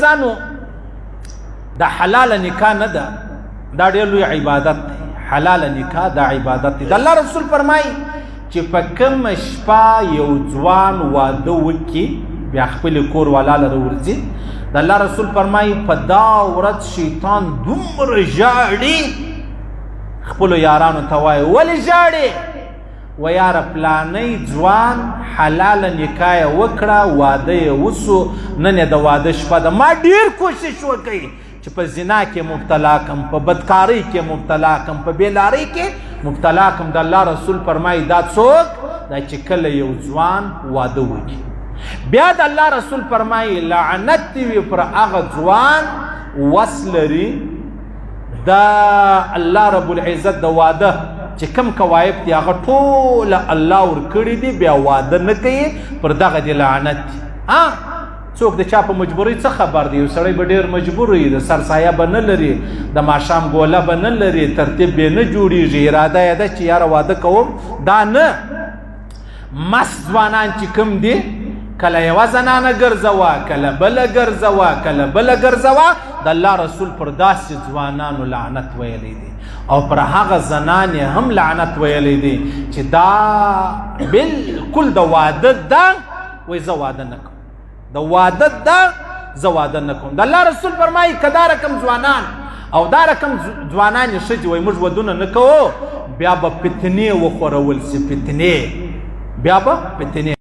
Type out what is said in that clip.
عزیزانو دا حلال نکاح نه ده، دا ډېر لوی عبادت دی. حلال نکاح دا عبادت دی. د الله رسول فرمایي چې په کومه شپه یو ځوان واده وکړي بیا خپل کور والا لره ورځي، د الله رسول فرمایي په دا ورځ شیطان دومره ژاړي، خپلو یارانو ته وایي ولې ژاړې؟ و یاره پلانی ځوان حلاله نکاح یې وکړه، واده یې وسو، نن یې د واده شپه ده. ما ډېر کوشش وکړي چې په زنا کې مبتلا کم، په بدکارۍ کې مبتلا کم، په بېلارۍ کې مبتلا کم. د الله رسول فرمایي دا څوک دا چې کله یو ځوان واده وکړي. بیا د الله رسول فرمایي لعنت دې وي پر هغه ځوان وس لري د الله رب العزت د واده چې کم کوایب دي هغه ټوله الله ورکړي دي، بیا واده نه کوي، پر دغه دې لعنت دي. څوک د چا په مجبورۍ څه خبر دی؟ یو سړی به ډېر مجبور وي، د سرسایه به نه لري، د ماښام ګوله به نه لري، ترتیب به نه جوړېږي، اراده یې ده چې یاره واده کوم. دا نه، مست ځوانان چې کوم دي کله یوه زنانه ګرځوه، کله بله ګرځوه، کله بله ګرځوه. د الله رسول پر داسې ځوانانو لعنت ویلی دی او پر هغه زنانې هم لعنت ویلی دی چې دا بالکل د واده ده، وایي زه واده نه کوم، د واده ده زه واده نه کوم. د الله رسول فرمایي که دا رقم ځوانان او دا رقم ځوانانې ښځې وایي موږ ودونه نه کوو، بیا به فتنې وخورول سي، فتنې، بیا به فتنې